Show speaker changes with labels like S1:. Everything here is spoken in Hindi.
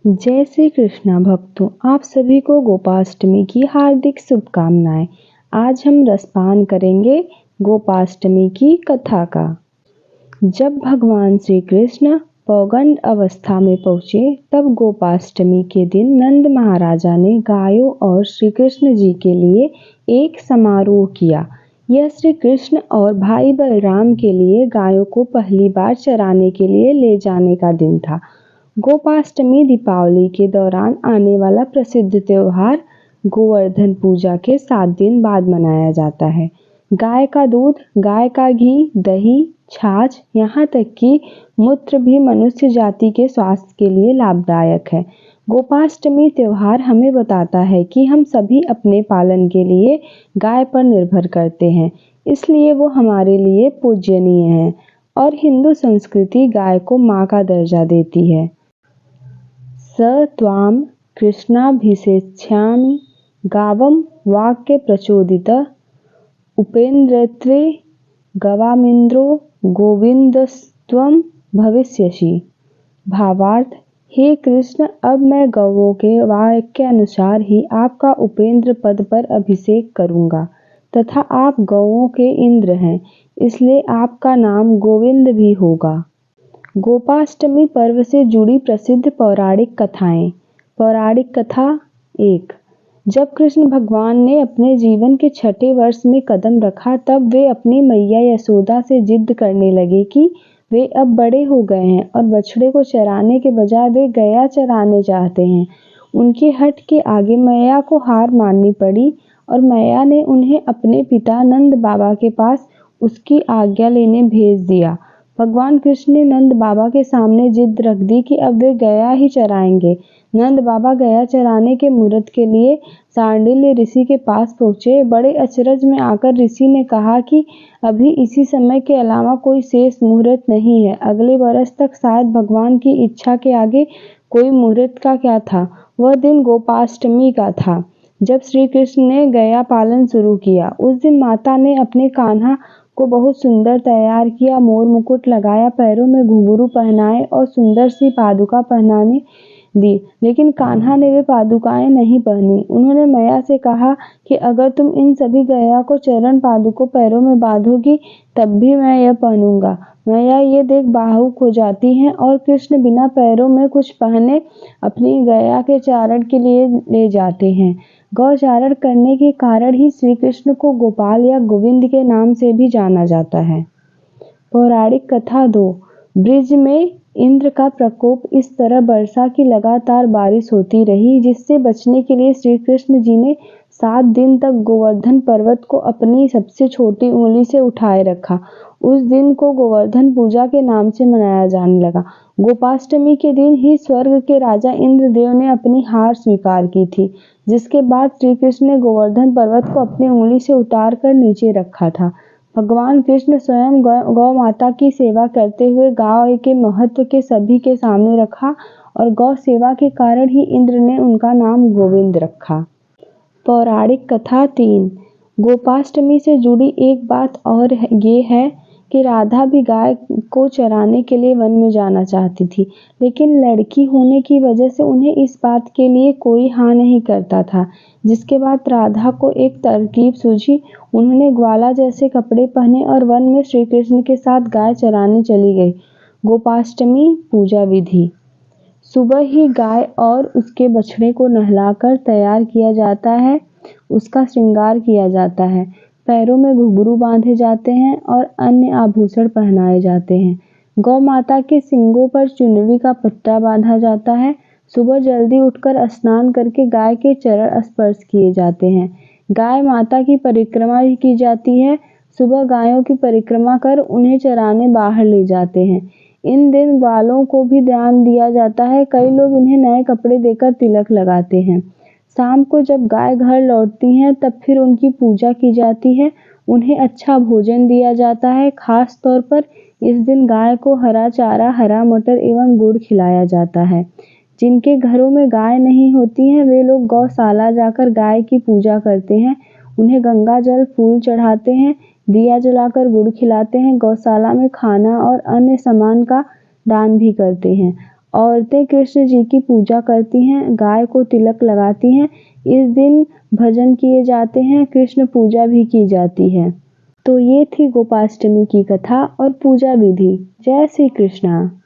S1: जय श्री कृष्णा भक्तों, आप सभी को गोपाष्टमी की हार्दिक शुभकामनाएं। आज हम रसपान करेंगे गोपाष्टमी की कथा का। जब भगवान श्री कृष्ण पौगंड अवस्था में पहुँचे, तब गोपाष्टमी के दिन नंद महाराजा ने गायों और श्री कृष्ण जी के लिए एक समारोह किया। यह श्री कृष्ण और भाई बलराम के लिए गायों को पहली बार चराने के लिए ले जाने का दिन था। गोपाष्टमी दीपावली के दौरान आने वाला प्रसिद्ध त्योहार गोवर्धन पूजा के 7 दिन बाद मनाया जाता है। गाय का दूध, गाय का घी, दही, छाछ, यहाँ तक कि मूत्र भी मनुष्य जाति के स्वास्थ्य के लिए लाभदायक है। गोपाष्टमी त्योहार हमें बताता है कि हम सभी अपने पालन के लिए गाय पर निर्भर करते हैं, इसलिए वो हमारे लिए पूजनीय है और हिंदू संस्कृति गाय को माँ का दर्जा देती है। स त्वां कृष्णाभिषेक्ष्यामि गावं वाक्य प्रचोदितः उपेन्द्रत्वे गवामिन्द्रो गोविंदस्त्वं भविष्यसि। भावार्थ, हे कृष्ण, अब मैं गौओं के वाक्य अनुसार ही आपका उपेंद्र पद पर अभिषेक करूंगा तथा आप गौओं के इंद्र हैं, इसलिए आपका नाम गोविंद भी होगा। गोपाष्टमी पर्व से जुड़ी प्रसिद्ध पौराणिक कथाएं। पौराणिक कथा 1। जब कृष्ण भगवान ने अपने जीवन के 6ठे वर्ष में कदम रखा, तब वे अपनी मैया यशोदा से जिद करने लगे कि वे अब बड़े हो गए हैं और बछड़े को चराने के बजाय वे गैया चराने चाहते हैं। उनके हठ के आगे मैया को हार माननी पड़ी और मैया ने उन्हें अपने पिता नंद बाबा के पास उसकी आज्ञा लेने भेज दिया। भगवान कृष्ण ने नंद बाबा के सामने जिद रख दी कि अब वे गया ही चराएंगे। नंद बाबा गया चराने के मुहूर्त के लिए सांडिल्य ऋषि के पास पहुंचे। बड़े अचरज में आकर ऋषि ने कहा कि अभी इसी समय के अलावा कोई शेष मुहूर्त नहीं है। अगले वर्ष तक शायद भगवान की इच्छा के आगे कोई मुहूर्त का क्या था। वह दिन गोपाष्टमी का था, जब श्री कृष्ण ने गया पालन शुरू किया। उस दिन माता ने अपने कान्हा को बहुत सुंदर तैयार किया, मोर मुकुट लगाया, पैरों में घुंघरू पहनाए और सुंदर सी पादुका पहनाने दी, लेकिन कान्हा ने वे पादुकाएं नहीं पहनी। उन्होंने मैया से कहा कि अगर तुम इन सभी गया को चरण पादुकों पैरों में बांधोगी तब भी मैं यह पहनूंगा। मैया ये देख भावुक हो जाती हैं और कृष्ण बिना पैरों में कुछ पहने अपनी गया के चारण के लिए ले जाते हैं। गौचारण करने के कारण ही श्री कृष्ण को गोपाल या गोविंद के नाम से भी जाना जाता है। पौराणिक कथा 2। ब्रिज में इंद्र का प्रकोप। इस तरह वर्षा की लगातार बारिश होती रही, जिससे बचने के लिए श्री कृष्ण जी ने 7 दिन तक गोवर्धन पर्वत को अपनी सबसे छोटी उंगली से उठाए रखा। उस दिन को गोवर्धन पूजा के नाम से मनाया जाने लगा। गोपाष्टमी के दिन ही स्वर्ग के राजा इंद्रदेव ने अपनी हार स्वीकार की थी, जिसके बाद श्री कृष्ण ने गोवर्धन पर्वत को अपनी उंगली से उतार कर नीचे रखा था। भगवान कृष्ण स्वयं गौ माता की सेवा करते हुए गाय के महत्व के सभी के सामने रखा और गौ सेवा के कारण ही इंद्र ने उनका नाम गोविंद रखा। पौराणिक कथा 3। गोपाष्टमी से जुड़ी एक बात और ये है कि राधा भी गाय को चराने के लिए वन में जाना चाहती थी, लेकिन लड़की होने की वजह से उन्हें इस बात के लिए कोई हाँ नहीं करता था। जिसके बाद राधा को एक तरकीब सूझी। उन्होंने ग्वाला जैसे कपड़े पहने और वन में श्री कृष्ण के साथ गाय चराने चली गई। गोपाष्टमी पूजा विधि। सुबह ही गाय और उसके बछड़े को नहलाकर तैयार किया जाता है, उसका श्रृंगार किया जाता है, पैरों में घुंघरू बांधे जाते हैं और अन्य आभूषण पहनाए जाते हैं। गौ माता के सींगों पर चुनरी का पट्टा बांधा जाता है। सुबह जल्दी उठकर स्नान करके गाय के चरण स्पर्श किए जाते हैं। गाय माता की परिक्रमा भी की जाती है। सुबह गायों की परिक्रमा कर उन्हें चराने बाहर ले जाते हैं। इन दिन ग्वालों को भी ध्यान दिया जाता है। कई लोग इन्हें नए कपड़े देकर तिलक लगाते हैं। शाम को जब गाय घर लौटती हैं, तब फिर उनकी पूजा की जाती है। उन्हें अच्छा भोजन दिया जाता है। खास तौर पर इस दिन गाय को हरा चारा, हरा मटर एवं गुड़ खिलाया जाता है। जिनके घरों में गाय नहीं होती हैं, वे लोग गौशाला जाकर गाय की पूजा करते हैं, उन्हें गंगा जल, फूल चढ़ाते हैं, दिया जलाकर गुड़ खिलाते हैं, गौशाला में खाना और अन्य सामान का दान भी करते हैं। औरतें कृष्ण जी की पूजा करती हैं, गाय को तिलक लगाती हैं। इस दिन भजन किए जाते हैं, कृष्ण पूजा भी की जाती है। तो ये थी गोपाष्टमी की कथा और पूजा विधि। जय श्री कृष्णा।